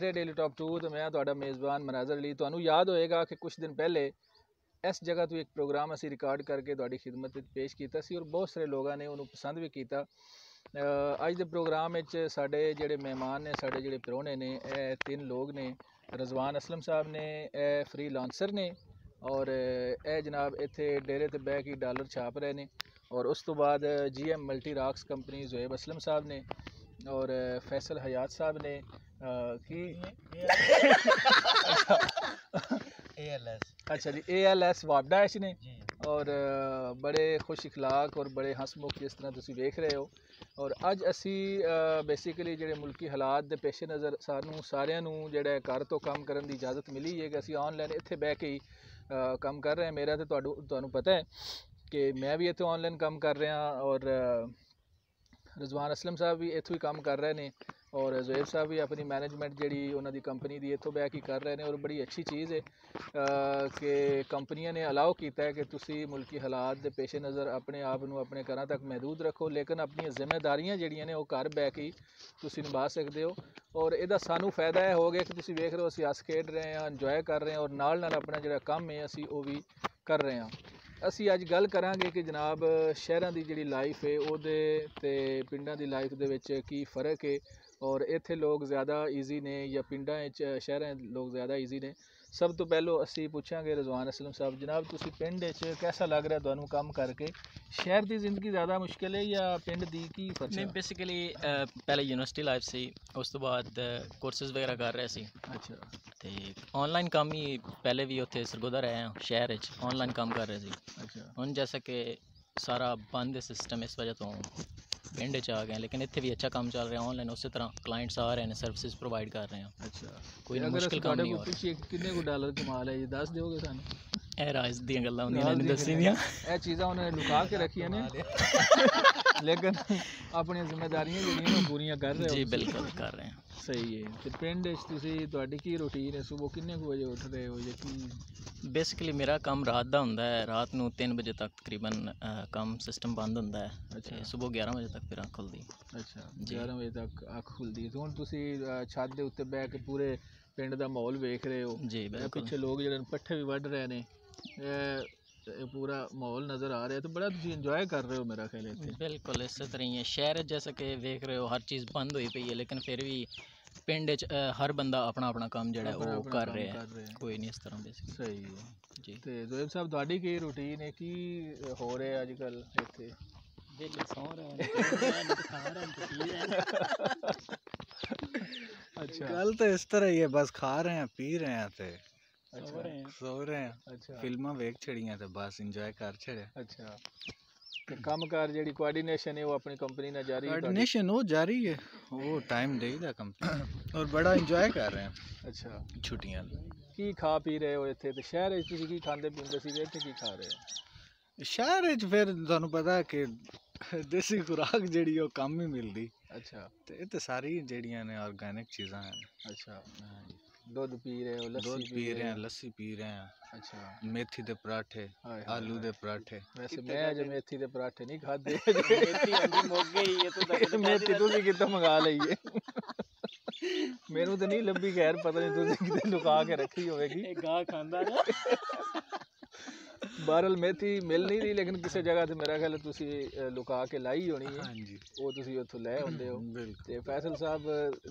देख रहे daily top 2 तो मैं ਤੁਹਾਡਾ ਮੇਜ਼ਬਾਨ ਮਨਾਜ਼ਰ ਅਲੀ। ਤੁਹਾਨੂੰ ਯਾਦ ਹੋਏਗਾ ਕਿ ਕੁਝ ਦਿਨ ਪਹਿਲੇ ਇਸ ਜਗ੍ਹਾ ਤੋਂ ਇੱਕ ਪ੍ਰੋਗਰਾਮ ਅਸੀਂ ਰਿਕਾਰਡ ਕਰਕੇ ਤੁਹਾਡੀ ਖਿਦਮਤ ਵਿੱਚ ਪੇਸ਼ ਕੀਤਾ ਸੀ ਔਰ ਬਹੁਤ ਸਾਰੇ ਲੋਕਾਂ ਨੇ ਉਹਨੂੰ ਪਸੰਦ ਵੀ ਕੀਤਾ। ਅੱਜ ਦੇ ਪ੍ਰੋਗਰਾਮ ਵਿੱਚ ਸਾਡੇ ਜਿਹੜੇ ਮਹਿਮਾਨ ਨੇ, ਸਾਡੇ ਜਿਹੜੇ ਪ੍ਰਾਹੁਣੇ ਨੇ, ਇਹ ਤਿੰਨ ਲੋਕ ਨੇ। ਰਜ਼ਵਾਨ ਅਸਲਮ ਸਾਹਿਬ ਨੇ, ਇਹ ਫ੍ਰੀਲਾਂਸਰ ਨੇ ਔਰ ਇਹ ਜਨਾਬ ਇੱਥੇ ਡੇਰੇ ਤੇ ਬਹਿ ਕੇ ਡਾਲਰ ਛਾਪ ਰਹੇ ਨੇ। ਔਰ ਉਸ ਤੋਂ ਬਾਅਦ GM multi rocks company Zuhaib Aslam sahib ਨੇ और फैसल हयात साहब ने की अच्छा जी ALS वाबडाश ने और बड़े खुश इखलाक और बड़े हंसमुख जिस तरह तुसी वेख रहे हो। और अज असी बेसिकली जेडे मुल्की हालात दे पेश नज़र सानू सारियां नू जेड़ा घर तो काम करन दी इजाज़त मिली है कि असी ऑनलाइन इत्थे बह के ही काम कर रहे हैं। मेरा तो तुहानू पता है कि मैं भी इत्थे ऑनलाइन काम कर रहा और रज़वान असलम साहब भी इत्थों ही काम कर रहे हैं और ज़ुहैब साहब भी अपनी मैनेजमेंट जी उन्होंने कंपनी की इत्थों बह के कर रहे हैं। और बड़ी अच्छी चीज़ है कि कंपनियां ने अलाउ किया है कि तुसी मुल्की हालात के पेश नज़र अपने आप को अपने घर तक महदूद रखो, लेकिन अपन जिम्मेदारियां जिहड़ियां ने वो घर बह के तुसी निभा सकते हो। और इहदा सानू फ़ायदा यह हो गया कि तुसी वेख रहे हो असीं हस खेड रहे हैं, इंजॉय कर रहे हैं और नाल अपना जिहड़ा काम है असीं वो भी कर रहे हैं। ਅਸੀਂ ਅੱਜ ਗੱਲ ਕਰਾਂਗੇ ਕਿ ਜਨਾਬ ਸ਼ਹਿਰਾਂ ਦੀ ਜਿਹੜੀ ਲਾਈਫ ਹੈ ਉਹਦੇ ਤੇ ਪਿੰਡਾਂ ਦੀ ਲਾਈਫ ਦੇ ਵਿੱਚ ਕੀ ਫ਼ਰਕ ਹੈ ਔਰ ਇੱਥੇ ਲੋਕ ਜ਼ਿਆਦਾ ਈਜ਼ੀ ਨੇ ਜਾਂ ਪਿੰਡਾਂ ਵਿੱਚ ਸ਼ਹਿਰਾਂ ਦੇ ਲੋਕ ਜ਼ਿਆਦਾ ਈਜ਼ੀ ਨੇ। ਸਭ ਤੋਂ ਪਹਿਲਾਂ ਅਸੀਂ ਪੁੱਛਾਂਗੇ ਰਜ਼ਵਾਨ ਅਸਲਮ ਸਾਹਿਬ, ਜਨਾਬ ਤੁਸੀਂ ਪਿੰਡ ਵਿੱਚ कैसा लग रहा ਤੁਹਾਨੂੰ ਕੰਮ ਕਰਕੇ? ਸ਼ਹਿਰ ਦੀ ਜ਼ਿੰਦਗੀ ਜ਼ਿਆਦਾ ਮੁਸ਼ਕਿਲ ਹੈ ਜਾਂ ਪਿੰਡ ਦੀ, ਕੀ ਫਰਕ ਹੈ? ਬੇਸਿਕਲੀ ਪਹਿਲੇ ਯੂਨੀਵਰਸਿਟੀ ਲਾਈਫ ਸੀ, ਉਸ ਤੋਂ ਬਾਅਦ ਕੋਰਸਿਸ ਵਗੈਰਾ ਕਰ ਰਹੇ ਸੀ। ਅੱਛਾ। ਤੇ ਆਨਲਾਈਨ ਕੰਮ ਹੀ ਪਹਿਲੇ ਵੀ ਉੱਥੇ ਸਰਗੋਦਾ ਰਹੇ ਹਾਂ ਸ਼ਹਿਰ ਵਿੱਚ, ਆਨਲਾਈਨ ਕੰਮ ਕਰ ਰਹੇ ਸੀ। ਅੱਛਾ। ਹੁਣ ਜੈਸਾ ਕਿ ਸਾਰਾ ਬੰਦ ਹੈ ਸਿਸਟਮ, ਇਸ ਵਜ੍ਹਾ ਤੋਂ ਪਿੰਡ 'ਚ ਆ ਗਏ, ਲੇਕਿਨ ਇੱਥੇ ਵੀ ਅੱਛਾ ਕੰਮ ਚੱਲ ਰਿਹਾ ਆਨਲਾਈਨ। ਉਸੇ ਤਰ੍ਹਾਂ ਕਲਾਇੰਟਸ ਆ ਰਹੇ ਨੇ, ਸਰਵਿਸਿਜ਼ ਪ੍ਰੋਵਾਈਡ ਕਰ ਰਹੇ ਹਾਂ। ਅੱਛਾ। ਕੋਈ ਮੁਸ਼ਕਿਲ ਕੰਮ ਨਹੀਂ ਹੋ ਰਿਹਾ। ਕਿੰਨੇ ਕੁ ਡਾਲਰ ਕਮਾ ਲਿਆ ਜੀ, ਦੱਸ ਦਿਓਗੇ ਸਾਨੂੰ? ਇਹ ਰਾਜ ਦੀਆਂ ਗੱਲਾਂ ਹੁੰਦੀਆਂ ਨੇ, ਦੱਸੀ ਦੀਆਂ। ਇਹ ਚੀਜ਼ਾਂ ਉਹਨਾਂ ਨੇ ਲੁਕਾ ਕੇ ਰੱਖੀਆਂ ਨੇ ਲੇਕਿਨ ਆਪਣੀਆਂ ਜ਼ਿੰਮੇਦਾਰੀਆਂ ਜਿਹੜੀਆਂ ਉਹ ਪੂਰੀਆਂ ਕਰ ਰਹੇ ਹੋ? ਜੀ ਬਿਲਕੁਲ ਕਰ ਰਹੇ ਹਾਂ। ਸਹੀ ਹੈ। ਤੇ ਪਿੰਡ ਵਿੱਚ ਤੁਸੀਂ ਤੁਹਾਡੀ ਕੀ ਰੂਟੀਨ ਹੈ? ਸਵੇਰ ਕਿੰਨੇ ਕੁ ਵਜੇ ਉੱਠ ਰਹੇ ਹੋ ਜਾਂ ਕੀ? ਬੇਸਿਕਲੀ ਮੇਰਾ ਕੰਮ ਰਾਤ ਦਾ ਹੁੰਦਾ ਹੈ, ਰਾਤ ਨੂੰ 3 ਵਜੇ ਤੱਕ ਤਕਰੀਬਨ ਕੰਮ ਸਿਸਟਮ ਬੰਦ ਹੁੰਦਾ ਹੈ। ਅੱਛਾ। ਸਵੇਰ 11 ਵਜੇ ਤੱਕ ਫਿਰ ਅੱਖ ਖੁੱਲਦੀ। ਅੱਛਾ, 11 ਵਜੇ ਤੱਕ ਅੱਖ ਖੁੱਲਦੀ। ਹੁਣ ਤੁਸੀਂ ਛੱਤ ਦੇ ਉੱਤੇ ਬਹਿ ਕੇ ਪੂਰੇ ਪਿੰਡ ਦਾ ਮਾਹੌਲ ਵੇਖ ਰਹੇ ਹੋ? ਜੀ ਬਿਲਕੁਲ। ਪਿੱਛੇ ਲੋਕ ਜਿਹੜੇ ਪੱਠੇ ਵੀ ਵੱਢ ਰਹੇ ਨੇ, ਇਹ ਪੂਰਾ ਮਾਹੌਲ ਨਜ਼ਰ ਆ ਰਿਹਾ तो बड़ा ਤੁਸੀਂ ਇੰਜੋਏ ਕਰ ਰਹੇ ਹੋ ਮੇਰਾ ਖਿਆਲ ਹੈ ਇੱਥੇ। ਬਿਲकुल ਇਸੇ ਤਰ੍ਹਾਂ ਹੀ ਹੈ। ਸ਼ਹਿਰ ਜੈਸਾ ਕਿ ਵੇਖ ਰਹੇ ਹੋ ਹਰ ਚੀਜ਼ ਬੰਦ ਹੋਈ ਪਈ ਹੈ, ਲੇਕਿਨ ਫਿਰ ਵੀ ਪਿੰਡ 'ਚ ਹਰ ਬੰਦਾ ਆਪਣਾ ਆਪਣਾ ਕੰਮ ਜਿਹੜਾ ਉਹ ਕਰ ਰਿਹਾ ਹੈ, ਕੋਈ ਨਹੀਂ ਇਸ ਤਰ੍ਹਾਂ ਬੇਸਿਕ। ਸਹੀ ਹੈ ਜੀ। ਤੇ ਜ਼ੁਹੈਬ ਸਾਹਿਬ ਤੁਹਾਡੀ ਕੀ ਰੂਟੀਨ ਹੈ, ਕੀ ਹੋ ਰਿਹਾ ਅੱਜ ਕੱਲ੍ਹ ਇੱਥੇ? ਵੇਲੇ ਸੌਂ ਰਹੇ ਨੇ, ਖਾ ਰਹੇ ਨੇ। अच्छा, गल तो इस तरह ही है, बस खा रहे हैं, पी रहे हैं ते सो रहे हैं। अच्छा। फिल्मां वेख छड़ियां ते बस इंजॉय कर छड़े। अच्छा। ते कामकार जेडी कोऑर्डिनेशन है वो अपनी कंपनी ਨਾਲ ਜਾਰੀ है? कोऑर्डिनेशन वो जारी है, वो टाइम देईदा कंपनी और बड़ा इंजॉय कर रहे हैं। अच्छा। छुट्टियां ਕੀ ਖਾ ਪੀ ਰਹੇ ਹੋ ਇੱਥੇ? ਤੇ ਸ਼ਹਿਰ ਵਿੱਚ ਤੁਸੀਂ ਕੀ ਖਾਂਦੇ ਪੀਂਦੇ ਸੀ, ਇੱਥੇ ਕੀ ਖਾ ਰਹੇ ਹੋ? शहर च फिर तुहानू पता है कि देसी खुराक जेड़ी ओ कम ही मिलदी। अच्छा। ते इत्थे सारी जेड़ियां ने ऑर्गेनिक चीज़ां हैं। अच्छा। दूध पी रहे हो, लस्सी पी रहे हैं, लस्सी पी रहे हैं। अच्छा। मेथी दे पराठे, आलू दे पराठे। वैसे मैं अजे मेथी दे पराठे नहीं खाते। मेथी अंडी मुक गई है तो मेथी तुसी कितों मंगा लई है? मेनू तो नहीं लभी, खैर पता नहीं तुसी किते लुका के रखी होगी। गाह खांदा ना। बहरहाल मेथी मिल नहीं रही, लेकिन किसी जगह से मेरा ख्याल तुसी लुका के लाई होनी है। हाँ जी। वो तुसी उत्थों लै आउंदे हो। ते फैसल साहब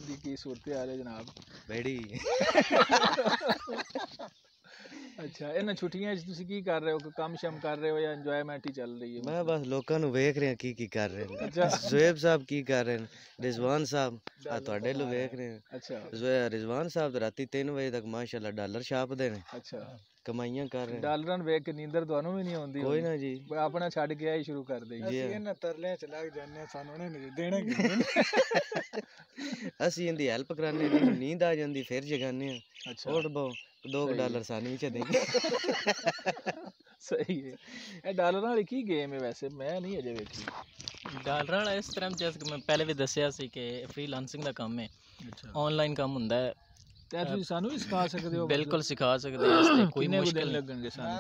दी की सूरत हाल है जनाब? बड़ी। अच्छा, इन्हां छुट्टियां च तुसी की कर रहे हो? काम शम कर रहे हो या इंजॉयमेंट ही चल रही है? मैं बस लोकां नू वेख रहे हैं की कर रहे हैं। अच्छा। ज़ुहैब साहब की कर रहे हैं, रिजवान साहब तुहाडे लो वेख रहे हैं। अच्छा। रिजवान साहब तो राती 3 बजे तक माशाल्लाह डॉलर छापदे ने। अच्छा। कमाइयां कर रहे हैं। ਡਾਲਰਾਂ ਵੇਖ ਕੇ ਨੀਂਦਰ ਤੁਹਾਨੂੰ ਵੀ ਨਹੀਂ ਆਉਂਦੀ? ਕੋਈ ਨਾ ਜੀ, ਆਪਣਾ ਛੱਡ ਕੇ ਆਈ ਸ਼ੁਰੂ ਕਰ ਦੇਈ। ਅਸੀਂ ਇਹਨਾਂ ਤਰਲਿਆਂ ਚ ਲੱਗ ਜਾਂਦੇ, ਸਾਨੂੰ ਨਹੀਂ ਦੇਣੇ ਕਿ ਅਸੀਂ ਇਹਦੀ ਹੈਲਪ ਕਰਾਨੇ ਦੀ, ਨੀਂਦ ਆ ਜਾਂਦੀ ਫਿਰ ਜਗਾਨੇ ਆ। ਅੱਛਾ। ਉੱਠ ਬੋ $2 ਡਾਲਰ ਸਾਨੂੰ ਚ ਦੇਂਗੇ। ਸਹੀ ਹੈ। ਇਹ ਡਾਲਰਾਂ ਵਾਲੀ ਕੀ ਗੇਮ ਹੈ ਵੈਸੇ? ਮੈਂ ਨਹੀਂ ਅਜੇ ਵੇਖੀ। ਡਾਲਰਾਂ ਵਾਲਾ ਇਸ ਤਰ੍ਹਾਂ ਜੈਸੇ ਕਿ ਮੈਂ ਪਹਿਲੇ ਵੀ ਦੱਸਿਆ ਸੀ ਕਿ ਫ੍ਰੀਲਾਂਸਿੰਗ ਦਾ ਕੰਮ ਹੈ। ਅੱਛਾ। ਆਨਲਾਈਨ ਕੰਮ ਹੁੰਦਾ ਹੈ। ਤੇ ਤੁਸੀਂ ਸਾਨੂੰ ਵੀ ਸਿਖਾ ਸਕਦੇ ਹੋ? ਬਿਲਕੁਲ ਸਿਖਾ ਸਕਦੇ ਹਾਂ। ਇਸ ਤੇ ਕੋਈ ਕਿੰਨੇ ਕੁ ਦਿਨ ਮੁਸ਼ਕਿਲ ਲੱਗਣਗੇ ਸਾਨੂੰ?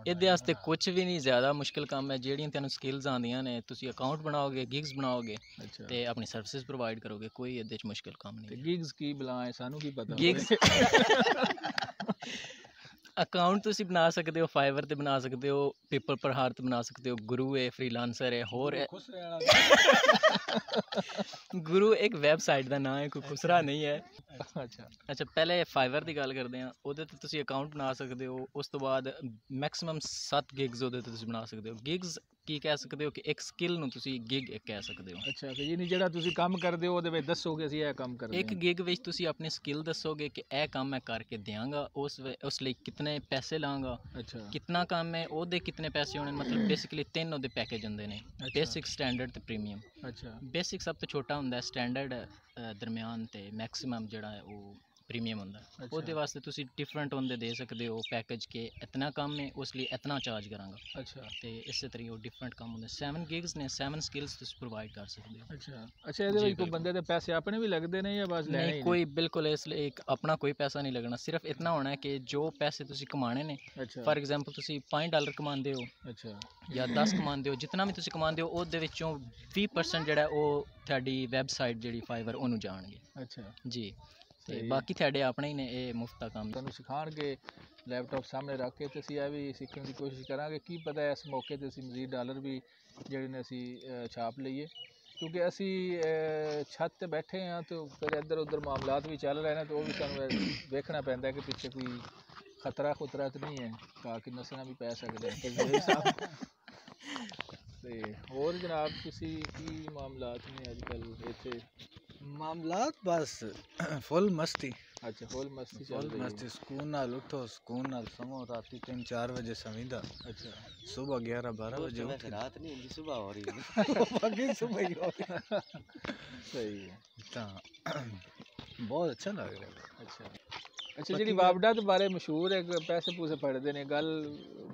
ਇਹਦੇ ਵਾਸਤੇ ਕੁਝ ਵੀ ਨਹੀਂ ਜ਼ਿਆਦਾ ਮੁਸ਼ਕਿਲ ਕੰਮ ਹੈ। ਜਿਹੜੀਆਂ ਤੁਹਾਨੂੰ ਸਕਿੱਲਸ ਆਉਂਦੀਆਂ ਨੇ, ਤੁਸੀਂ ਅਕਾਊਂਟ ਬਣਾਓਗੇ, ਗਿਗਸ ਬਣਾਓਗੇ ਅੱਛਾ, ਤੇ ਆਪਣੀ ਸਰਵਿਸਿਜ਼ ਪ੍ਰੋਵਾਈਡ ਕਰੋਗੇ, ਕੋਈ ਇਹਦੇ 'ਚ ਮੁਸ਼ਕਿਲ ਕੰਮ ਤੇ ਨਹੀਂ। ਗਿਗਸ ਕੀ ਬਲਾ ਹੈ ਸਾਨੂੰ ਕੀ ਪਤਾ? ਗਿਗਸ ਅਕਾਊਂਟ ਤੁਸੀਂ ਬਣਾ ਸਕਦੇ ਹੋ, ਫਾਈਵਰ ਤੇ ਬਣਾ ਸਕਦੇ ਹੋ, ਪੀਪਲ ਪਰ ਹਾਰ ਤੇ ਬਣਾ ਸਕਦੇ ਹੋ, ਗੁਰੂ ਹੈ, ਫ੍ਰੀਲਾਂਸਰ ਹੈ, ਹੋਰ ਹੈ। ਗੁਰੂ ਇੱਕ ਵੈਬਸਾਈਟ ਦਾ ਨਾਮ ਹੈ, ਕੋਈ ਖੁਸਰਾ ਨਹੀਂ ਹੈ। ਅੱਛਾ, ਪਹਿਲੇ ਫਾਈਵਰ ਦੀ ਗੱਲ ਕਰਦੇ ਹਾਂ। ਉਹਦੇ ਤੇ ਤੁਸੀਂ ਅਕਾਊਂਟ ਬਣਾ ਸਕਦੇ ਹੋ। ਉਸ ਤੋਂ ਬਾਅਦ ਮੈਕਸਿਮਮ 7 ਗਿਗਸ ਉਹਦੇ ਤੇ ਤੁਸੀਂ ਬਣਾ ਸਕਦੇ ਹੋ। ਗਿਗਸ ਕੀ ਕਹਿ ਸਕਦੇ ਹੋ ਕਿ ਇੱਕ ਸਕਿੱਲ ਨੂੰ ਤੁਸੀਂ ਗਿਗ ਕਹਿ ਸਕਦੇ ਹੋ। ਅੱਛਾ, ਕਿ ਯਾਨੀ ਜਿਹੜਾ ਤੁਸੀਂ ਕੰਮ ਕਰਦੇ ਹੋ ਉਹਦੇ ਵਿੱਚ ਦੱਸੋਗੇ ਅਸੀਂ ਇਹ ਕੰਮ ਕਰਦੇ ਹਾਂ। ਇੱਕ ਗਿਗ ਵਿੱਚ ਤੁਸੀਂ ਆਪਣੀ ਸਕਿੱਲ ਦੱਸੋਗੇ ਕਿ ਇਹ ਕੰਮ ਮੈਂ ਕਰਕੇ ਦਿਆਂਗਾ, ਉਸ ਲਈ ਕਿਤਨੇ ਪੈਸੇ ਲਾਂਗਾ, ਅੱਛਾ, ਕਿਤਨਾ ਕੰਮ ਹੈ, ਉਹਦੇ ਕਿਤਨੇ ਪੈਸੇ ਹੋਣੇ। ਮਤਲਬ ਬੇਸਿਕਲੀ 3 ਉਹਦੇ ਪੈਕੇਜ ਹੁੰਦੇ ਨੇ, ਬੇਸਿਕ, ਸਟੈਂਡਰਡ ਤੇ ਪ੍ਰੀਮੀਅਮ। ਅੱਛਾ, ਬੇਸਿਕ ਸਭ ਤੋਂ ਛੋਟਾ ਹੁੰਦਾ, ਸਟੈਂਡਰਡ ਦਰਮਿਆਨ ਤੇ ਮੈਕਸਿਮਮ ਜਿਹੜਾ ਹੈ ਉਹ ਪ੍ਰੀਮੀਅਮ ਹੁੰਦਾ। ਉਹਦੇ ਵਾਸਤੇ ਤੁਸੀਂ ਡਿਫਰੈਂਟ ਹੁੰਦੇ ਦੇ ਸਕਦੇ ਹੋ ਪੈਕੇਜ ਕਿ ਇਤਨਾ ਕੰਮ ਹੈ, ਉਸ ਲਈ ਇਤਨਾ ਚਾਰਜ ਕਰਾਂਗਾ। ਅੱਛਾ, ਤੇ ਇਸੇ ਤਰੀਕੇ ਉਹ ਡਿਫਰੈਂਟ ਕੰਮ ਹੁੰਦੇ। 7 ਗਿਗਸ ਨੇ, 7 ਸਕਿੱਲਸ ਤੁਸੀਂ ਪ੍ਰੋਵਾਈਡ ਕਰ ਸਕਦੇ ਹੋ। ਅੱਛਾ, ਇਹਦੇ ਵਿੱਚ ਕੋਈ ਬੰਦੇ ਦੇ ਪੈਸੇ ਆਪਣੇ ਵੀ ਲੱਗਦੇ ਨੇ ਜਾਂ ਬਸ ਲੈਣੇ ਹੀ ਨਹੀਂ, ਨੇ? ਕੋਈ ਬਿਲਕੁਲ ਇਸ ਲਈ ਆਪਣਾ ਕੋਈ ਪੈਸਾ ਨਹੀਂ ਲੱਗਣਾ। ਸਿਰਫ ਇਤਨਾ ਹੋਣਾ ਹੈ ਕਿ ਜੋ ਪੈਸੇ ਤੁਸੀਂ ਕਮਾਣੇ ਨੇ, ਅੱਛਾ, ਫਾਰ ਐਗਜ਼ਾਮਪਲ ਤੁਸੀਂ $5 ਕਮਾਉਂਦੇ ਹੋ ਅੱਛਾ, ਜਾਂ 10 ਕਮਾਉਂਦੇ ਹੋ, ਜਿਤਨਾ ਵੀ ਤੁਸੀਂ ਕਮਾਉਂਦੇ ਹੋ ਉਹਦੇ ਵਿੱਚੋਂ 20% ਜਿਹੜਾ ਉਹ ਤੁਹਾਡੀ ਵੈਬਸਾਈਟ ਜਿਹੜੀ ਫਾਈਵਰ ਉਹਨੂੰ ਜਾਣਗੇ। ਅੱਛਾ ਜੀ, ਤੇ ਬਾਕੀ ਤੁਹਾਡੇ ਆਪਣੇ ਹੀ ਨੇ, ਇਹ ਮੁਫਤ ਦਾ ਕੰਮ। ਤੁਹਾਨੂੰ ਸਿਖਾਉਣਗੇ ਲੈਪਟਾਪ ਸਾਹਮਣੇ ਰੱਖ ਕੇ, ਤੇ ਅਸੀਂ ਇਹ ਵੀ ਸਿੱਖਣ ਦੀ ਕੋਸ਼ਿਸ਼ ਕਰਾਂਗੇ। ਕੀ ਪਤਾ ਇਸ ਮੌਕੇ ਤੇ ਅਸੀਂ ਮਜ਼ੀਦ ਡਾਲਰ ਵੀ ਜਿਹੜੇ ਨੇ ਅਸੀਂ ਛਾਪ ਲਈਏ, ਕਿਉਂਕਿ ਅਸੀਂ ਛੱਤ ਤੇ ਬੈਠੇ ਹਾਂ ਤੇ ਫਿਰ ਇੱਧਰ ਉੱਧਰ ਮਾਮਲਾਤ ਵੀ ਚੱਲ ਰਹੇ ਨੇ, ਤੇ ਉਹ ਵੀ ਸਾਨੂੰ ਵੇਖਣਾ ਪੈਂਦਾ ਕਿ ਪਿੱਛੇ ਕੋਈ ਖਤਰਾ ਖੁਤਰਾ ਤਾਂ ਨਹੀਂ ਹੈ, ਤਾਂ ਕਿ ਨਸਣਾ ਵੀ ਪੈ ਸਕਦੇ ਤੇ ਹੋਰ ਜਨਾਬ ਤੁਸੀਂ ਕੀ ਮਾਮਲਾਤ ਨੇ ਅੱਜ ਕੱਲ੍ਹ ਇੱਥੇ? मामलात बस फुल मस्ती। अच्छा, फुल मस्ती चल फुल रही है। मस्ती, सुकून नाल उठो, सुकून नाल सोवो, राती 3-4 बजे सवींदा, अच्छा, सुबह 11-12 बजे उठ। रात नहीं होंगी, सुबह हो रही है। बाकी सुबह ही हो रही। सही है। बहुत अच्छा लग रहा है। अच्छा, अच्छा, जी वापडा के बारे मशहूर है पैसे पूसे फटते ने, गल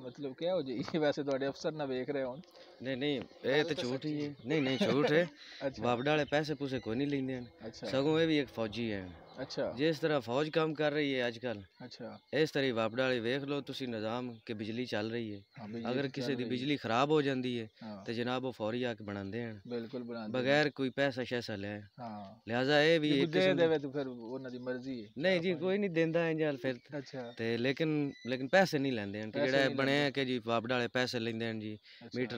मतलब क्या हो जी? वैसे थोड़े अफसर ना वेख रहे हो? नहीं, ये तो झूठ ही है। नहीं, झूठ है। अच्छा, वापडा वाले पैसे पूसे कोई नहीं लेंदे। अच्छा, सगों ये भी एक फौजी है। अच्छा, जिस तरह फौज काम कर रही है आजकल, अच्छा, इस तरह वापडा वाले वेख लो तुसी निज़ाम कि बिजली चल रही है। हाँ, बिजली अगर तो किसी चल दी रही है। बिजली खराब हो जाती है हाँ, तो जनाब वो फौरी आके बनाते हैं, बिल्कुल बना देंगे। बगैर कोई पैसा शैसा ले। हाँ, लिहाजा ये भी जे एक कोई दे किस्म देवे तो फिर उन्हां दी मर्जी है। नहीं जी, कोई नहीं देंदा है जल फिर अच्छा, ते लेकिन पैसे नहीं लेंदे हैं। पैसे जेड़ा नहीं बने लेंदे। कि जी वापडा वाले पैसे लेंदे हैं जी, अच्छा। मीटर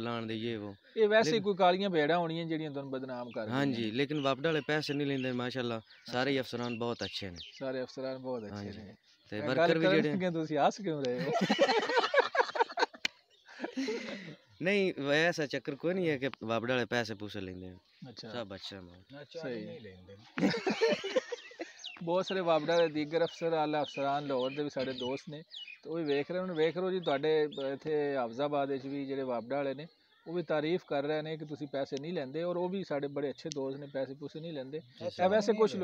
लाण दे ये वो। ये वैसे ही कोई कालियां भेड़ा होनी ਜਿਹੜੀਆਂ ਤੁਹਾਨੂੰ बदनाम कर हाँ जी, लेकिन वापडा वाले पैसे नहीं लेंदे माशाल्लाह। सारे ही अफसरान बहुत अच्छे ने। सारे अफसरान बहुत हाँ अच्छे जी, ने। ते वर्कर भी जेड़े कि ਤੁਸੀਂ ਹੱਸ ਕਿਉਂ ਰਹੇ ਹੋ? नहीं, वैसा चक्कर कोई नहीं है कि वापडा वाले पैसे पूसे लेंदे हैं। अच्छा, सब अच्छा है। सही नहीं लेंदे। ਬਹੁਤ ਸਾਰੇ ਵਾਪਡਾ ਦੇ ਦੀਗਰ ਅਫਸਰ ਆਲਾ ਅਫਸਰਾਨ ਲਾਹੌਰ ਦੇ ਵੀ ਸਾਡੇ ਦੋਸਤ ਨੇ, ਤੇ ਉਹ ਵੀ ਵੇਖ ਰਹੇ, ਉਹਨੂੰ ਵੇਖ ਰਹੇ ਜੀ। ਤੁਹਾਡੇ ਇੱਥੇ ਹਾਫਜ਼ਾਬਾਦ ਵਿੱਚ ਵੀ ਜਿਹੜੇ ਵਾਪਡਾ ਵਾਲੇ ਨੇ ਉਹ ਵੀ ਤਾਰੀਫ ਕਰ ਰਹੇ ਨੇ ਕਿ ਤੁਸੀਂ ਪੈਸੇ ਨਹੀਂ ਲੈਂਦੇ, ਔਰ ਉਹ ਵੀ ਸਾਡੇ ਬੜੇ ਅੱਛੇ ਦੋਸਤ ਨੇ, ਪੈਸੇ ਪੂਸੇ ਨਹੀਂ ਲੈਂਦੇ। ਵੈਸੇ ਕੁਝ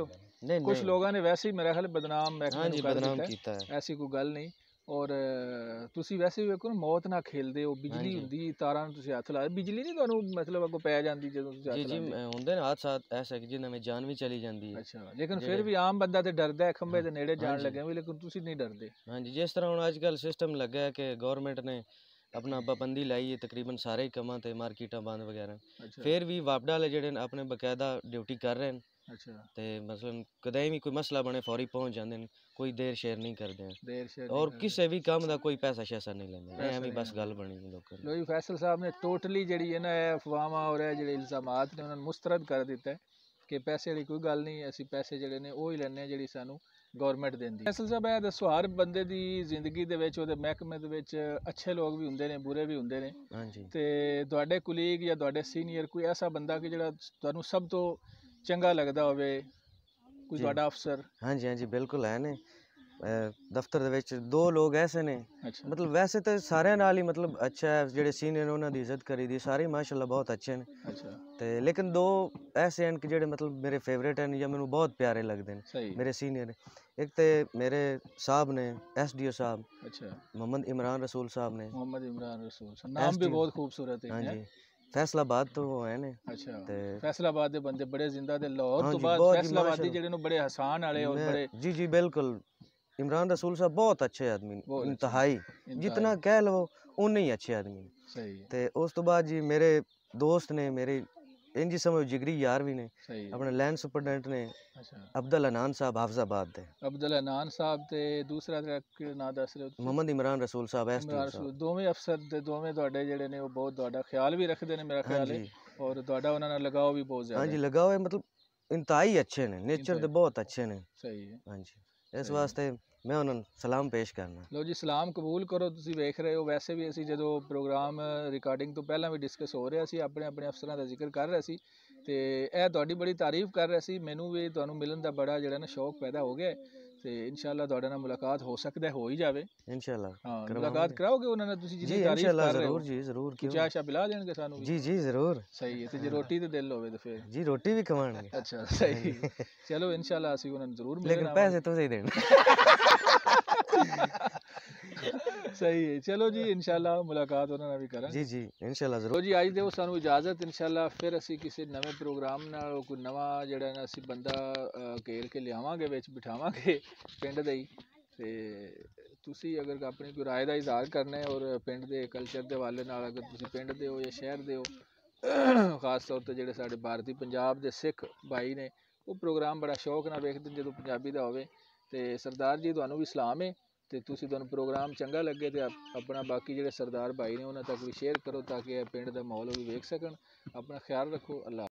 ਲੋਕਾਂ ਨੇ ਵੈਸੇ ਹੀ ਮੇਰਾ ਖਿਆਲ ਬਦਨਾਮ ਮਹਿਕਮੇ ਨੂੰ ਕਰ ਦਿੱਤਾ, ਐਸੀ ਕੋਈ ਗੱਲ ਨਹੀਂ। ਔਰ ਤੁਸੀਂ ਵੈਸੇ ਵੀ ਵੇਖੋ ਨਾ, ਮੌਤ ਨਾਲ ਖੇਲਦੇ ਹੋ। ਬਿਜਲੀ ਹੁੰਦੀ, ਤਾਰਾਂ ਨੂੰ ਤੁਸੀਂ ਹੱਥ ਲਾ, ਬਿਜਲੀ ਨਹੀਂ ਤੁਹਾਨੂੰ ਮਤਲਬ ਅੱਗੋਂ ਪੈ ਜਾਂਦੀ ਜਦੋਂ ਤੁਸੀਂ ਹੱਥ ਲਾਉਂਦੇ? जी ਹੁੰਦੇ ਨੇ ਹਾਦਸਾਤ ਐਸੇ ਕਿ ਜਿਨ੍ਹਾਂ ਵਿੱਚ ਜਾਨ ਵੀ ਚਲੀ ਜਾਂਦੀ ਹੈ। ਅੱਛਾ, ਲੇਕਿਨ ਫਿਰ ਵੀ ਆਮ ਬੰਦਾ ਤੇ ਡਰਦਾ ਹੈ ਖੰਭੇ ਦੇ ਨੇੜੇ ਜਾਣ ਲੱਗਿਆ ਵੀ, ਲੇਕਿਨ ਤੁਸੀਂ ਨਹੀਂ ਡਰਦੇ? ਹਾਂਜੀ, ਜਿਸ ਤਰ੍ਹਾਂ ਹੁਣ ਅੱਜ ਕੱਲ੍ਹ ਸਿਸਟਮ ਲੱਗਾ ਹੈ ਕਿ ਗਵਰਨਮੈਂਟ ਨੇ ਆਪਣਾ ਪਾਬੰਦੀ ਲਾਈ ਹੈ ਤਕਰੀਬਨ ਸਾਰੇ ਹੀ ਕੰਮਾਂ ਤੇ, ਮਾਰਕੀਟਾਂ ਬੰਦ ਵਗੈਰਾ, ਫਿਰ ਵੀ ਵਾਪਡਾ ਵਾਲੇ ਜਿਹੜੇ ਨੇ ਆਪਣੇ ਬਕਾਇਦਾ ਡਿਊਟੀ ਕਰ ਰਹੇ ਨੇ। ਅੱਛਾ, ਤੇ ਮਸਲਨ ਕਦੇ ਵੀ ਕੋਈ ਮਸਲਾ ਬਣੇ ਫੌਰੀ ਪਹੁੰਚ ਜਾਂਦੇ ਨੇ, ਕੋਈ ਦੇਰ ਸ਼ੇਰ ਨਹੀਂ ਕਰਦੇ ਦੇਰ ਸ਼ੇਰ ਔਰ ਕਿਸੇ ਵੀ ਕੰਮ ਦਾ ਕੋਈ ਪੈਸਾ ਸ਼ੈਸਾ ਨਹੀਂ ਲੈਂਦੇ। ਐਵੇਂ ਬਸ ਗੱਲ ਬਣੀ ਲੋਕਾਂ ਦੀ। ਲੋਈ ਫੈਸਲ ਸਾਹਿਬ ਨੇ ਟੋਟਲੀ ਜਿਹੜੀ ਹੈ ਨਾ ਇਹ ਅਫਵਾਹਾਂ ਔਰ ਇਹ ਜਿਹੜੇ ਇਲਜ਼ਾਮਾਤ ਨੇ ਉਹਨਾਂ ਨੂੰ ਮੁਸਤਰਦ ਕਰ ਦਿੱਤਾ ਹੈ ਕਿ ਪੈਸੇ ਵਾਲੀ ਕੋਈ ਗੱਲ ਨਹੀਂ, ਅਸੀਂ ਪੈਸੇ ਜਿਹੜੇ ਨੇ ਉਹ ਹੀ ਲੈਂਦੇ ਹਾਂ ਜਿਹੜੀ ਸਾਨੂੰ ਗਵਰਨਮੈਂਟ ਦਿੰਦੀ। ਫੈਸਲ ਸਾਹਿਬ ਇਹ ਦੱਸੋ, ਹਰ ਬੰਦੇ ਦੀ ਜ਼ਿੰਦਗੀ ਦੇ ਵਿੱਚ, ਉਹਦੇ ਮਹਿਕਮੇ ਦੇ ਵਿੱਚ ਅੱਛੇ ਲੋਕ ਵੀ ਹੁੰਦੇ ਨੇ, ਬੁਰੇ ਵੀ ਹੁੰਦੇ ਨੇ। ਹਾਂਜੀ, ਤੇ ਤੁਹਾਡੇ ਕੁਲੀਗ ਜਾਂ ਤੁਹਾਡੇ ਸੀਨੀਅਰ ਕੋਈ ਐਸਾ ਬੰਦਾ ਕਿ ਜਿਹੜਾ ਤੁਹਾਨੂੰ ਸਭ ਤੋਂ ਚੰਗਾ ਲੱਗਦਾ ਹੋਵੇ, ਕੋਈ ਤੁਹਾਡਾ ਅਫਸਰ? ਹਾਂਜੀ, ਬਿਲਕੁਲ ਹੈ ਨੇ। ਦਫ਼ਤਰ ਦੇ ਵਿੱਚ 2 ਲੋਕ ਐਸੇ ਨੇ, ਅੱਛਾ, ਮਤਲਬ ਵੈਸੇ ਤਾਂ ਸਾਰਿਆਂ ਨਾਲ ਹੀ ਮਤਲਬ ਅੱਛਾ ਹੈ, ਜਿਹੜੇ ਸੀਨੀਅਰ ਉਹਨਾਂ ਦੀ ਇੱਜ਼ਤ ਕਰੀਦੀ, ਸਾਰੇ ਮਾਸ਼ਾਅੱਲਾ ਬਹੁਤ ਅੱਛੇ ਨੇ। ਅੱਛਾ, ਤੇ ਲੇਕਿਨ 2 ਐਸੇ ਹਨ ਕਿ ਜਿਹੜੇ ਮਤਲਬ ਮੇਰੇ ਫੇਵਰੇਟ ਹਨ ਜਾਂ ਮੈਨੂੰ ਬਹੁਤ ਪਿਆਰੇ ਲੱਗਦੇ ਨੇ, ਸਹੀ, ਮੇਰੇ ਸੀਨੀਅਰ। ਇੱਕ ਤੇ ਮੇਰੇ ਸਾਹਿਬ ਨੇ SDO ਸਾਹਿਬ, ਅੱਛਾ, मोहम्मद इमरान रसूल साहब ने। मोहम्मद इमरान रसूल, नाम भी बहुत खूबसूरत है। हाँ जी, फैसलाबाद तो है ने ਅੱਛਾ ਤੇ ਫੈਸਲਾਬਾਦ ਦੇ ਬੰਦੇ ਬੜੇ ਜ਼ਿੰਦਾ ਤੇ ਲਾਹੌਰ हाँ ਤੋਂ जी, ਬਾਅਦ बहुत जी, ਫੈਸਲਾਬਾਦੀ माशाल्लाह। ਜਿਹੜੇ ਨੂੰ ਬੜੇ ਹਸਾਨ ਵਾਲੇ ਔਰ मैं- ਬੜੇ जी जी बिल्कुल, इमरान रसूल साहब बहुत अच्छे आदमी बहुत अच्छे, इंतहाई, जितना कह लो उन्ने ही अच्छे आदमी ने। ਸਹੀ ਹੈ ਤੇ ਉਸ ਤੋਂ ਬਾਅਦ ਜੀ ਮੇਰੇ ਦੋਸਤ ਨੇ, ਮੇਰੇ ਇੰਜ ਹੀ ਸਮਝੋ ਜਿਗਰੀ ਯਾਰ ਵੀ ਨੇ, ਸਹੀ ਹੈ ਆਪਣੇ ਲੈਂਡ ਸੁਪਰਡੈਂਟ ਨੇ ਅੱਛਾ ਅਬਦੁਲ ਅਨਾਨ ਸਾਹਿਬ ਹਾਫਜ਼ਾਬਾਦ ਦੇ, ਅਬਦੁੱਲਾ ਨਾਨ ਸਾਹਿਬ ਤੇ ਦੂਸਰਾ ਕਿਹੜਾ ਨਾਂ ਦੱਸ ਰਹੇ ਹੋ ਤੁਸੀਂ? ਮੁਹੰਮਦ ਇਮਰਾਨ ਰਸੂਲ ਸਾਹਿਬ ਇਮਰਾਨ ਐਸਟੀਓ ਰਸੂਲ। ਸਾਹਿਬ। ਦੋਵੇਂ ਅਫਸਰ ਤੇ ਦੋਵੇਂ ਤੁਹਾਡੇ ਜਿਹੜੇ ਨੇ ਉਹ ਬਹੁਤ ਤੁਹਾਡਾ ਖਿਆਲ ਵੀ ਰੱਖਦੇ ਨੇ ਮੇਰਾ ਖਿਆਲ ਹੈ ਹਾਂਜੀ ਔਰ ਤੁਹਾਡਾ ਉਹਨਾਂ ਨਾਲ ਲਗਾਓ ਵੀ ਬਹੁਤ ਜ਼ਿਆਦਾ ਹਾਂਜੀ ਹੈ। ਲਗਾਓ ਹੈ, ਮਤਲਬ ਇੰਤਹਾਈ ਅੱਛੇ ਨੇ, ਨੇਚਰ ਦੇ ਇੰਤਹਾਈ। ਬਹੁਤ ਅੱਛੇ ਨੇ। ਸਹੀ ਹੈ ਹਾਂਜੀ ਇਸ ਸਹੀ। ਵਾਸਤੇ ਮੈਂ ਉਹਨਾਂ ਨੂੰ ਸਲਾਮ ਪੇਸ਼ ਕਰਨਾ। ਲਓ ਜੀ ਸਲਾਮ ਕਬੂਲ ਕਰੋ। ਤੁਸੀਂ ਵੇਖ ਰਹੇ ਹੋ ਵੈਸੇ ਵੀ ਅਸੀਂ ਜਦੋਂ ਪ੍ਰੋਗਰਾਮ ਰਿਕਾਰਡਿੰਗ ਤੋਂ ਪਹਿਲਾਂ ਵੀ ਡਿਸਕਸ ਹੋ ਰਿਹਾ ਸੀ, ਆਪਣੇ ਆਪਣੇ ਅਫਸਰਾਂ ਦਾ ਜ਼ਿਕਰ ਕਰ ਰਹੇ ਸੀ ਤੇ ਇਹ ਤੁਹਾਡੀ ਬੜੀ ਤਾਰੀਫ ਕਰ ਰਿਹਾ ਸੀ। ਮੈਨੂੰ ਵੀ ਤੁਹਾਨੂੰ ਮਿਲਣ ਦਾ ਬੜਾ ਜਿਹੜਾ ਨਾ ਸ਼ੌਕ ਪੈਦਾ ਹੋ ਗਿਆ ਹੈ ਤੇ ਇਨਸ਼ਾਅੱਲਾ ਤੁਹਾਡੇ ਨਾਲ ਮੁਲਾਕਾਤ ਹੋ ਸਕਦਾ ਹੈ, ਹੋ ਹੀ ਜਾਵੇ। ਇਨਸ਼ਾਅੱਲਾ ਹਾਂ ਕਰਵਾਵਾਂਗੇ। ਮੁਲਾਕਾਤ ਕਰਾਓਗੇ ਉਹਨਾਂ ਨਾਲ ਤੁਸੀਂ ਜੀ ਜਿੰਨੀ ਤਾਰੀਫ ਇਨਸ਼ਾਅੱਲਾ ਕਰ ਰਹੇ ਹੋ? ਜ਼ਰੂਰ ਜੀ ਜ਼ਰੂਰ, ਕੋਈ ਕਿਉਂ ਚਾਹ ਸ਼ਾਹ ਪਿਲਾ ਦੇਣਗੇ ਸਾਨੂੰ ਵੀ? ਜੀ ਜੀ ਜ਼ਰੂਰ ਸਹੀ ਹੈ ਤੇ ਜੇ ਰੋਟੀ ਤੇ ਦਿਲ ਹੋਵੇ ਤਾਂ ਫਿਰ ਜੀ, ਰੋਟੀ ਵੀ ਖਵਾਣਗੇ ਅੱਛਾ ਸਹੀ। ਚਲੋ ਇਨਸ਼ਾਅੱਲਾ ਅਸੀਂ ਉਹਨਾਂ ਨੂੰ ਜ਼ਰੂਰ ਲੇਕਿਨ ਮਿਲਣ ਪੈਸੇ ਤੁਸੀਂ ਦੇਣ। ਸਹੀ ਹੈ। ਚਲੋ ਜੀ ਇਨਸ਼ਾਅੱਲਾ ਮੁਲਾਕਾਤ ਉਹਨਾਂ ਨਾਲ ਵੀ ਕਰਾਂਗੇ। ਜੀ ਜੀ ਇਨਸ਼ਾਅੱਲਾ ਜ਼ਰੂਰ। ਲੋ ਜੀ ਅੱਜ ਦਿਓ ਸਾਨੂੰ ਇਜਾਜ਼ਤ। ਇਨਸ਼ਾਅੱਲਾ ਫਿਰ ਅਸੀਂ ਕਿਸੇ ਨਵੇਂ ਪ੍ਰੋਗਰਾਮ ਨਾਲ ਕੋਈ ਨਵਾਂ ਜਿਹੜਾ ਨਾ ਅਸੀਂ ਬੰਦਾ ਘੇਰ ਕੇ ਲਿਆਵਾਂਗੇ, ਵਿੱਚ ਬਿਠਾਵਾਂਗੇ ਪਿੰਡ ਦੇ ਹੀ। ਤੇ ਤੁਸੀਂ ਅਗਰ ਆਪਣੀ ਕੋਈ ਰਾਏ ਦਾ ਇਜ਼ਹਾਰ ਕਰਨਾ ਹੈ ਔਰ ਪਿੰਡ ਦੇ ਕਲਚਰ ਦੇ ਹਵਾਲੇ ਨਾਲ, ਅਗਰ ਤੁਸੀਂ ਪਿੰਡ ਦੇ ਹੋ ਜਾਂ ਸ਼ਹਿਰ ਦੇ ਹੋ, ਖਾਸ ਤੌਰ ਤੇ ਜਿਹੜੇ ਸਾਡੇ ਭਾਰਤੀ ਪੰਜਾਬ ਦੇ ਸਿੱਖ ਭਾਈ ਨੇ ਉਹ ਪ੍ਰੋਗਰਾਮ ਬੜਾ ਸ਼ੌਕ ਨਾਲ ਵੇਖਦੇ ਨੇ ਜਦੋਂ ਪੰਜਾਬੀ ਦਾ ਹੋਵੇ। ਤੇ ਸਰਦਾਰ ਜੀ ਤੁਹਾਨੂੰ ਵੀ ਸਲਾਮ ਹੈ ਤੇ ਤੁਹਾਨੂੰ ਪ੍ਰੋਗਰਾਮ ਚੰਗਾ ਲੱਗੇ ਤੇ ਆਪਣਾ ਬਾਕੀ ਜਿਹੜੇ ਸਰਦਾਰ ਭਾਈ ਨੇ ਉਹਨਾਂ ਤੱਕ ਵੀ ਸ਼ੇਅਰ ਕਰੋ ਤਾਂ ਕਿ ਇਹ ਪਿੰਡ ਦਾ ਮਾਹੌਲ ਉਹ ਵੀ ਵੇਖ ਸਕਣ। ਆਪਣਾ ਖਿਆਲ ਰੱਖੋ। ਅੱਲਾ